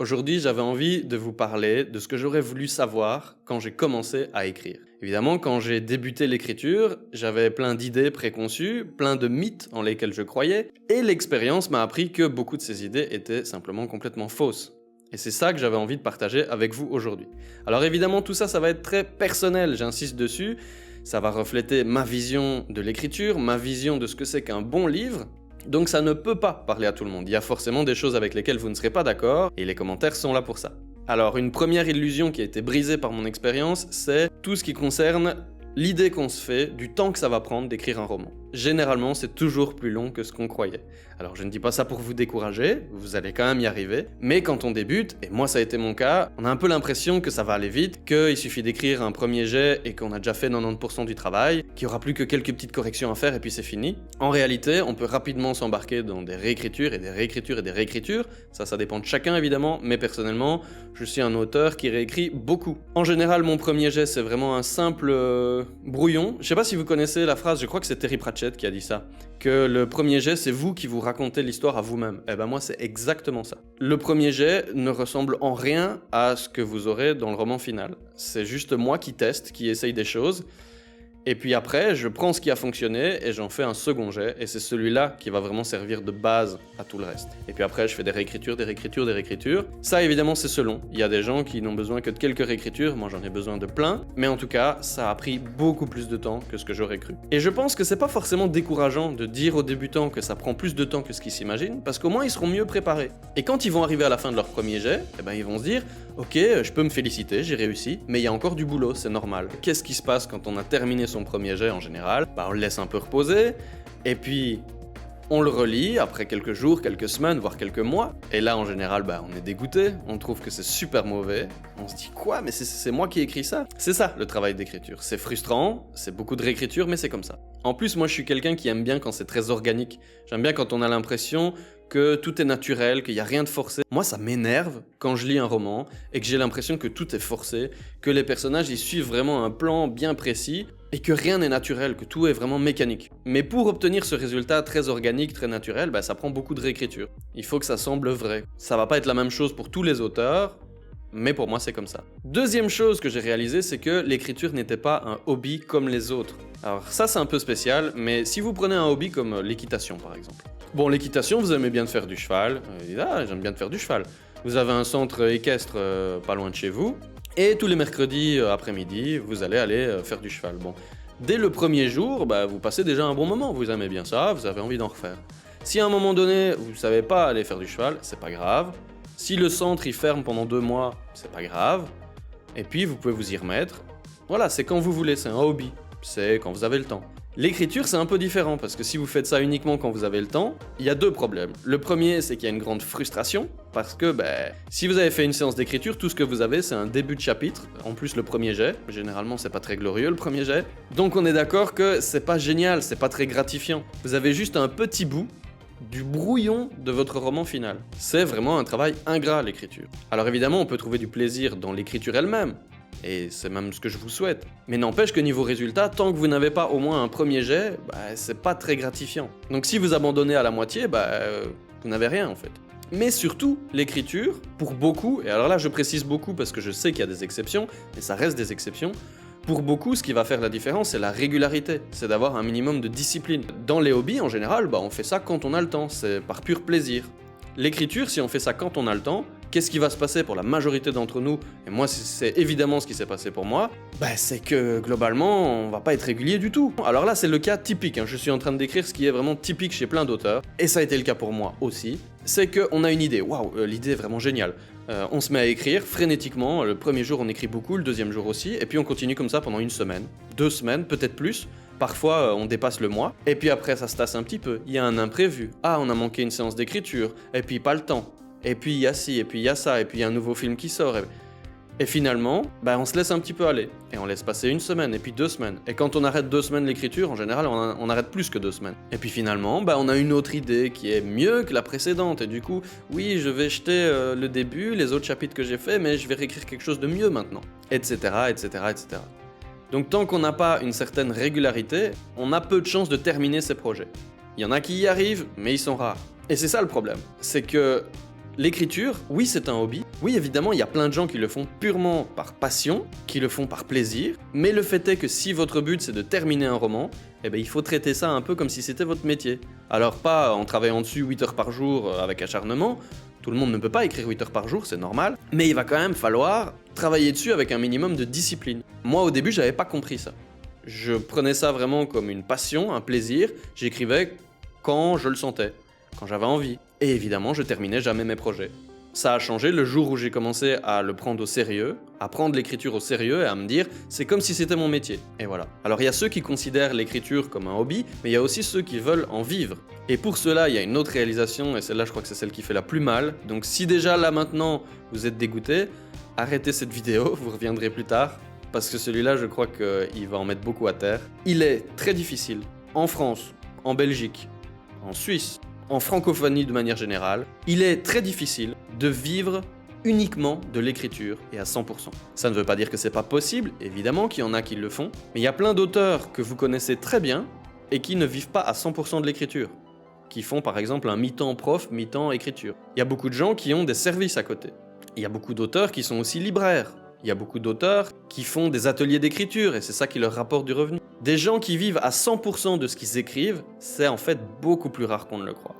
Aujourd'hui, j'avais envie de vous parler de ce que j'aurais voulu savoir quand j'ai commencé à écrire. Évidemment, quand j'ai débuté l'écriture, j'avais plein d'idées préconçues, plein de mythes en lesquels je croyais, et l'expérience m'a appris que beaucoup de ces idées étaient simplement complètement fausses. Et c'est ça que j'avais envie de partager avec vous aujourd'hui. Alors évidemment, tout ça, ça va être très personnel, j'insiste dessus. Ça va refléter ma vision de l'écriture, ma vision de ce que c'est qu'un bon livre. Donc ça ne peut pas parler à tout le monde. Il y a forcément des choses avec lesquelles vous ne serez pas d'accord, et les commentaires sont là pour ça. Alors une première illusion qui a été brisée par mon expérience, c'est tout ce qui concerne l'idée qu'on se fait du temps que ça va prendre d'écrire un roman. Généralement, c'est toujours plus long que ce qu'on croyait. Alors je ne dis pas ça pour vous décourager, vous allez quand même y arriver, mais quand on débute, et moi ça a été mon cas, on a un peu l'impression que ça va aller vite, qu'il suffit d'écrire un premier jet et qu'on a déjà fait 90% du travail, qu'il n'y aura plus que quelques petites corrections à faire et puis c'est fini. En réalité, on peut rapidement s'embarquer dans des réécritures et des réécritures et des réécritures, ça dépend de chacun évidemment, mais personnellement, je suis un auteur qui réécrit beaucoup. En général, mon premier jet, c'est vraiment un simple brouillon. Je sais pas si vous connaissez la phrase, je crois que c'est Terry Pratchett qui a dit ça, que le premier jet, c'est vous qui vous racontez l'histoire à vous-même. Eh ben moi, c'est exactement ça. Le premier jet ne ressemble en rien à ce que vous aurez dans le roman final. C'est juste moi qui teste, qui essaye des choses, et puis après, je prends ce qui a fonctionné et j'en fais un second jet, et c'est celui-là qui va vraiment servir de base à tout le reste. Et puis après, je fais des réécritures, des réécritures, des réécritures. Ça, évidemment, c'est selon. Il y a des gens qui n'ont besoin que de quelques réécritures, moi j'en ai besoin de plein, mais en tout cas, ça a pris beaucoup plus de temps que ce que j'aurais cru. Et je pense que c'est pas forcément décourageant de dire aux débutants que ça prend plus de temps que ce qu'ils s'imaginent, parce qu'au moins ils seront mieux préparés. Et quand ils vont arriver à la fin de leur premier jet, eh ben ils vont se dire « Ok, je peux me féliciter, j'ai réussi, mais il y a encore du boulot, c'est normal. » Qu'est-ce qui se passe quand on a terminé son premier jet en général? On le laisse un peu reposer, et puis on le relit après quelques jours, quelques semaines, voire quelques mois. Et là, en général, on est dégoûté, on trouve que c'est super mauvais. On se dit quoi? Mais c'est moi qui ai écrit ça? C'est ça, le travail d'écriture. C'est frustrant, c'est beaucoup de réécriture, mais c'est comme ça. En plus, moi, je suis quelqu'un qui aime bien quand c'est très organique. J'aime bien quand on a l'impression que tout est naturel, qu'il n'y a rien de forcé. Moi, ça m'énerve quand je lis un roman et que j'ai l'impression que tout est forcé, que les personnages ils suivent vraiment un plan bien précis et que rien n'est naturel, que tout est vraiment mécanique. Mais pour obtenir ce résultat très organique, très naturel, ça prend beaucoup de réécriture. Il faut que ça semble vrai. Ça va pas être la même chose pour tous les auteurs, mais pour moi c'est comme ça. Deuxième chose que j'ai réalisé, c'est que l'écriture n'était pas un hobby comme les autres. Alors ça c'est un peu spécial, mais si vous prenez un hobby comme l'équitation par exemple. Bon, l'équitation, vous aimez bien de faire du cheval, j'aime bien de faire du cheval. Vous avez un centre équestre pas loin de chez vous, et tous les mercredis après-midi, vous allez aller faire du cheval. Bon, dès le premier jour, vous passez déjà un bon moment, vous aimez bien ça, vous avez envie d'en refaire. Si à un moment donné, vous ne savez pas aller faire du cheval, c'est pas grave. Si le centre il ferme pendant 2 mois, c'est pas grave. Et puis vous pouvez vous y remettre. Voilà, c'est quand vous voulez, c'est un hobby. C'est quand vous avez le temps. L'écriture, c'est un peu différent, parce que si vous faites ça uniquement quand vous avez le temps, il y a 2 problèmes. Le premier, c'est qu'il y a une grande frustration, parce que si vous avez fait une séance d'écriture, tout ce que vous avez, c'est un début de chapitre, en plus le premier jet. Généralement, c'est pas très glorieux le premier jet. Donc on est d'accord que c'est pas génial, c'est pas très gratifiant. Vous avez juste un petit bout du brouillon de votre roman final. C'est vraiment un travail ingrat, l'écriture. Alors évidemment, on peut trouver du plaisir dans l'écriture elle-même, et c'est même ce que je vous souhaite. Mais n'empêche que niveau résultat, tant que vous n'avez pas au moins un premier jet, c'est pas très gratifiant. Donc si vous abandonnez à la moitié, vous n'avez rien en fait. Mais surtout, l'écriture, pour beaucoup, et alors là je précise beaucoup parce que je sais qu'il y a des exceptions, mais ça reste des exceptions, pour beaucoup, ce qui va faire la différence, c'est la régularité, c'est d'avoir un minimum de discipline. Dans les hobbies, en général, on fait ça quand on a le temps, c'est par pur plaisir. L'écriture, si on fait ça quand on a le temps, qu'est-ce qui va se passer pour la majorité d'entre nous? Et moi, c'est évidemment ce qui s'est passé pour moi. C'est que, globalement, on va pas être régulier du tout. Alors là, c'est le cas typique, je suis en train de décrire ce qui est vraiment typique chez plein d'auteurs, et ça a été le cas pour moi aussi. C'est qu'on a une idée, waouh, l'idée est vraiment géniale. On se met à écrire frénétiquement, le premier jour on écrit beaucoup, le deuxième jour aussi, et puis on continue comme ça pendant 1 semaine, 2 semaines, peut-être plus. Parfois, on dépasse le mois, et puis après ça se tasse un petit peu, il y a un imprévu. Ah, on a manqué une séance d'écriture, et puis pas le temps. Et puis il y a ci, et puis il y a ça, et puis il y a un nouveau film qui sort. Et finalement, on se laisse un petit peu aller. Et on laisse passer 1 semaine, et puis 2 semaines. Et quand on arrête 2 semaines l'écriture, en général, on arrête plus que 2 semaines. Et puis finalement, on a une autre idée qui est mieux que la précédente. Et du coup, oui, je vais jeter le début, les autres chapitres que j'ai faits, mais je vais réécrire quelque chose de mieux maintenant. Etc., etc., etc. Donc tant qu'on n'a pas une certaine régularité, on a peu de chances de terminer ces projets. Il y en a qui y arrivent, mais ils sont rares. Et c'est ça le problème. C'est que L'écriture, oui, c'est un hobby. Oui, évidemment, il y a plein de gens qui le font purement par passion, qui le font par plaisir. Mais le fait est que si votre but, c'est de terminer un roman, eh ben, il faut traiter ça un peu comme si c'était votre métier. Alors pas en travaillant dessus 8 heures par jour avec acharnement. Tout le monde ne peut pas écrire 8 heures par jour, c'est normal. Mais il va quand même falloir travailler dessus avec un minimum de discipline. Moi, au début, j'avais pas compris ça. Je prenais ça vraiment comme une passion, un plaisir. J'écrivais quand je le sentais, quand j'avais envie. Et évidemment, je terminais jamais mes projets. Ça a changé le jour où j'ai commencé à le prendre au sérieux, à prendre l'écriture au sérieux et à me dire c'est comme si c'était mon métier. Et voilà. Alors il y a ceux qui considèrent l'écriture comme un hobby, mais il y a aussi ceux qui veulent en vivre. Et pour cela, il y a une autre réalisation, et celle-là je crois que c'est celle qui fait la plus mal. Donc si déjà là maintenant vous êtes dégoûté, arrêtez cette vidéo, vous reviendrez plus tard, parce que celui-là je crois qu'il va en mettre beaucoup à terre. Il est très difficile, en France, en Belgique, en Suisse, en francophonie de manière générale, il est très difficile de vivre uniquement de l'écriture et à 100%. Ça ne veut pas dire que c'est pas possible, évidemment qu'il y en a qui le font, mais il y a plein d'auteurs que vous connaissez très bien et qui ne vivent pas à 100% de l'écriture, qui font par exemple un mi-temps prof, mi-temps écriture. Il y a beaucoup de gens qui ont des services à côté. Il y a beaucoup d'auteurs qui sont aussi libraires. Il y a beaucoup d'auteurs qui font des ateliers d'écriture et c'est ça qui leur rapporte du revenu. Des gens qui vivent à 100% de ce qu'ils écrivent, c'est en fait beaucoup plus rare qu'on ne le croit.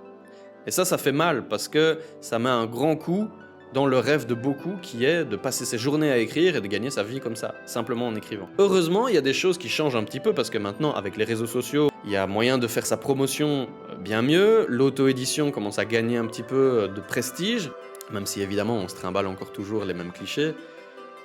Et ça fait mal parce que ça met un grand coup dans le rêve de beaucoup qui est de passer ses journées à écrire et de gagner sa vie comme ça, simplement en écrivant. Heureusement, il y a des choses qui changent un petit peu parce que maintenant, avec les réseaux sociaux, il y a moyen de faire sa promotion bien mieux. L'auto-édition commence à gagner un petit peu de prestige, même si évidemment on se trimballe encore toujours les mêmes clichés,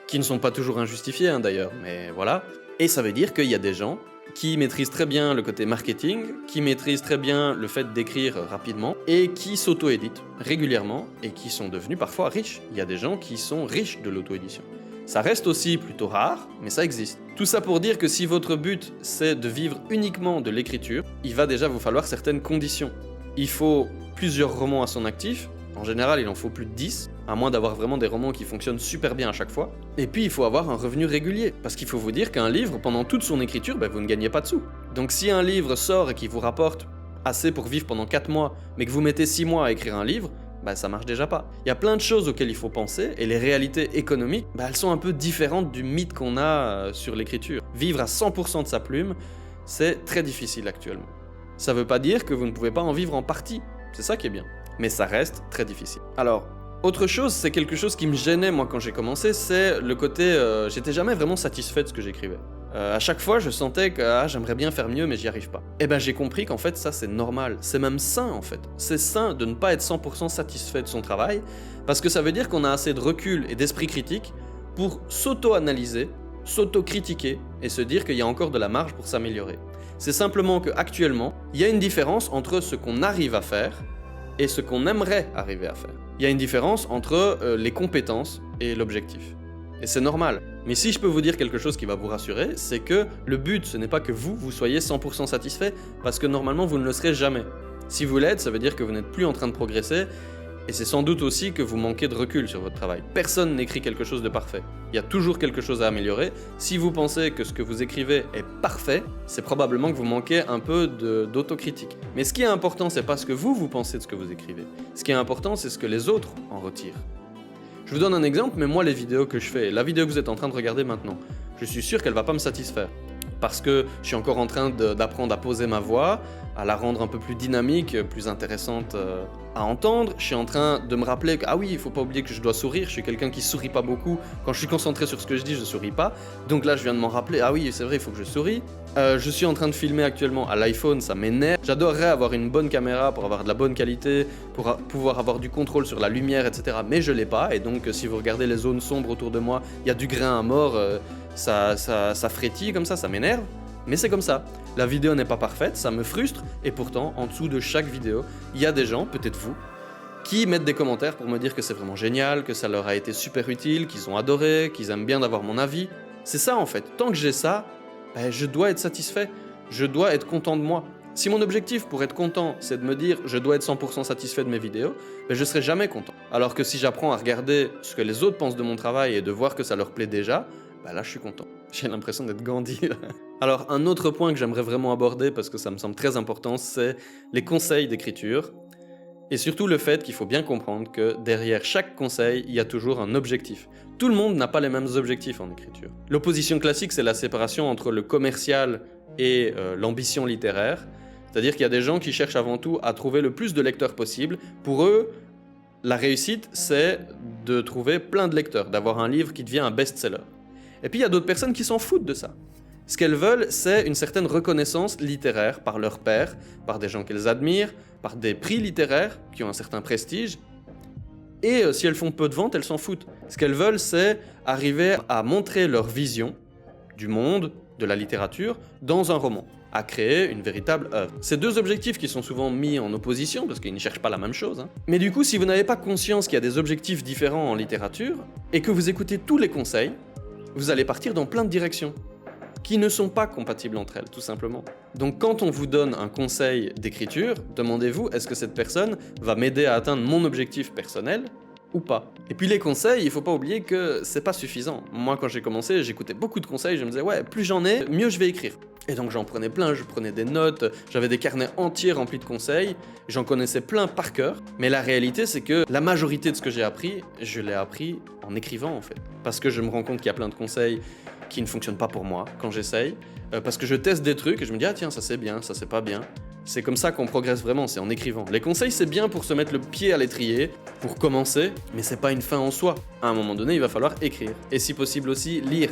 qui ne sont pas toujours injustifiés d'ailleurs, mais voilà. Et ça veut dire qu'il y a des gens qui maîtrisent très bien le côté marketing, qui maîtrisent très bien le fait d'écrire rapidement, et qui s'auto-éditent régulièrement, et qui sont devenus parfois riches. Il y a des gens qui sont riches de l'auto-édition. Ça reste aussi plutôt rare, mais ça existe. Tout ça pour dire que si votre but c'est de vivre uniquement de l'écriture, il va déjà vous falloir certaines conditions. Il faut plusieurs romans à son actif, en général il en faut plus de 10, à moins d'avoir vraiment des romans qui fonctionnent super bien à chaque fois. Et puis il faut avoir un revenu régulier, parce qu'il faut vous dire qu'un livre, pendant toute son écriture, vous ne gagnez pas de sous. Donc si un livre sort et qui vous rapporte assez pour vivre pendant 4 mois, mais que vous mettez 6 mois à écrire un livre, ça marche déjà pas. Il y a plein de choses auxquelles il faut penser, et les réalités économiques, elles sont un peu différentes du mythe qu'on a sur l'écriture. Vivre à 100% de sa plume, c'est très difficile actuellement. Ça veut pas dire que vous ne pouvez pas en vivre en partie, c'est ça qui est bien. Mais ça reste très difficile. Alors, autre chose, c'est quelque chose qui me gênait moi quand j'ai commencé, c'est le côté, j'étais jamais vraiment satisfait de ce que j'écrivais. À chaque fois, je sentais que j'aimerais bien faire mieux, mais j'y arrive pas. Et j'ai compris qu'en fait, ça c'est normal, c'est même sain en fait. C'est sain de ne pas être 100% satisfait de son travail, parce que ça veut dire qu'on a assez de recul et d'esprit critique pour s'auto-analyser, s'auto-critiquer et se dire qu'il y a encore de la marge pour s'améliorer. C'est simplement qu'actuellement, il y a une différence entre ce qu'on arrive à faire et ce qu'on aimerait arriver à faire. Il y a une différence entre les compétences et l'objectif. Et c'est normal. Mais si je peux vous dire quelque chose qui va vous rassurer, c'est que le but, ce n'est pas que vous soyez 100% satisfait, parce que normalement, vous ne le serez jamais. Si vous l'êtes, ça veut dire que vous n'êtes plus en train de progresser, et c'est sans doute aussi que vous manquez de recul sur votre travail. Personne n'écrit quelque chose de parfait. Il y a toujours quelque chose à améliorer. Si vous pensez que ce que vous écrivez est parfait, c'est probablement que vous manquez un peu d'autocritique. Mais ce qui est important, c'est pas ce que vous pensez de ce que vous écrivez. Ce qui est important, c'est ce que les autres en retirent. Je vous donne un exemple, mais moi, les vidéos que je fais, la vidéo que vous êtes en train de regarder maintenant, je suis sûr qu'elle va pas me satisfaire. Parce que je suis encore en train d'apprendre à poser ma voix, à la rendre un peu plus dynamique, plus intéressante à entendre. Je suis en train de me rappeler que, il faut pas oublier que je dois sourire. Je suis quelqu'un qui sourit pas beaucoup. Quand je suis concentré sur ce que je dis, je souris pas. Donc là, je viens de m'en rappeler, c'est vrai, il faut que je souris. Je suis en train de filmer actuellement à l'iPhone, ça m'énerve. J'adorerais avoir une bonne caméra pour avoir de la bonne qualité, pour pouvoir avoir du contrôle sur la lumière, etc. Mais je l'ai pas. Et donc, si vous regardez les zones sombres autour de moi, il y a du grain à mort. Ça frétille comme ça m'énerve, mais c'est comme ça. La vidéo n'est pas parfaite, ça me frustre, et pourtant, en dessous de chaque vidéo, il y a des gens, peut-être vous, qui mettent des commentaires pour me dire que c'est vraiment génial, que ça leur a été super utile, qu'ils ont adoré, qu'ils aiment bien d'avoir mon avis. C'est ça en fait, tant que j'ai ça, je dois être satisfait, je dois être content de moi. Si mon objectif pour être content, c'est de me dire je dois être 100% satisfait de mes vidéos, je serai jamais content. Alors que si j'apprends à regarder ce que les autres pensent de mon travail et de voir que ça leur plaît déjà, là je suis content. J'ai l'impression d'être Gandhi. Alors un autre point que j'aimerais vraiment aborder parce que ça me semble très important, c'est les conseils d'écriture. Et surtout le fait qu'il faut bien comprendre que derrière chaque conseil, il y a toujours un objectif. Tout le monde n'a pas les mêmes objectifs en écriture. L'opposition classique, c'est la séparation entre le commercial et l'ambition littéraire. C'est-à-dire qu'il y a des gens qui cherchent avant tout à trouver le plus de lecteurs possible. Pour eux, la réussite, c'est de trouver plein de lecteurs, d'avoir un livre qui devient un best-seller. Et puis il y a d'autres personnes qui s'en foutent de ça. Ce qu'elles veulent, c'est une certaine reconnaissance littéraire par leurs pairs, par des gens qu'elles admirent, par des prix littéraires qui ont un certain prestige. Et si elles font peu de ventes, elles s'en foutent. Ce qu'elles veulent, c'est arriver à montrer leur vision du monde, de la littérature, dans un roman, à créer une véritable œuvre. C'est deux objectifs qui sont souvent mis en opposition, parce qu'ils ne cherchent pas la même chose. Mais du coup, si vous n'avez pas conscience qu'il y a des objectifs différents en littérature, et que vous écoutez tous les conseils, vous allez partir dans plein de directions qui ne sont pas compatibles entre elles, tout simplement. Donc quand on vous donne un conseil d'écriture, demandez-vous, est-ce que cette personne va m'aider à atteindre mon objectif personnel ou pas? Et puis les conseils, il faut pas oublier que c'est pas suffisant. Moi, quand j'ai commencé, j'écoutais beaucoup de conseils, je me disais, ouais, plus j'en ai, mieux je vais écrire. Et donc j'en prenais plein, je prenais des notes, j'avais des carnets entiers remplis de conseils, j'en connaissais plein par cœur, mais la réalité c'est que la majorité de ce que j'ai appris, je l'ai appris en écrivant en fait. Parce que je me rends compte qu'il y a plein de conseils qui ne fonctionnent pas pour moi quand j'essaye, parce que je teste des trucs et je me dis, ah tiens, ça c'est bien, ça c'est pas bien. C'est comme ça qu'on progresse vraiment, c'est en écrivant. Les conseils c'est bien pour se mettre le pied à l'étrier, pour commencer, mais c'est pas une fin en soi. À un moment donné, il va falloir écrire. Et si possible aussi, lire.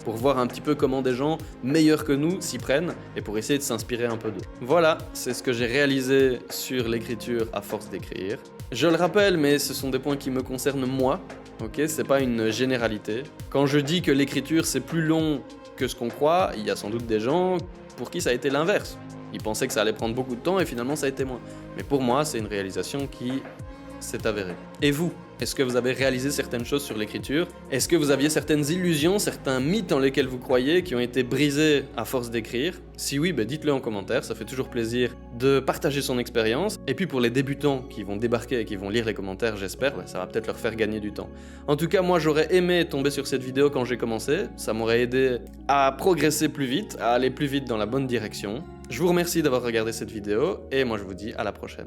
Pour voir un petit peu comment des gens meilleurs que nous s'y prennent et pour essayer de s'inspirer un peu d'eux. Voilà, c'est ce que j'ai réalisé sur l'écriture à force d'écrire. Je le rappelle, mais ce sont des points qui me concernent moi, ok? C'est pas une généralité. Quand je dis que l'écriture c'est plus long que ce qu'on croit, il y a sans doute des gens pour qui ça a été l'inverse. Ils pensaient que ça allait prendre beaucoup de temps et finalement ça a été moins. Mais pour moi, c'est une réalisation qui s'est avérée. Et vous? Est-ce que vous avez réalisé certaines choses sur l'écriture? Est-ce que vous aviez certaines illusions, certains mythes en lesquels vous croyez qui ont été brisés à force d'écrire? Si oui, dites-le en commentaire, ça fait toujours plaisir de partager son expérience. Et puis pour les débutants qui vont débarquer et qui vont lire les commentaires, j'espère, ça va peut-être leur faire gagner du temps. En tout cas, moi j'aurais aimé tomber sur cette vidéo quand j'ai commencé, ça m'aurait aidé à progresser plus vite, à aller plus vite dans la bonne direction. Je vous remercie d'avoir regardé cette vidéo et moi je vous dis à la prochaine.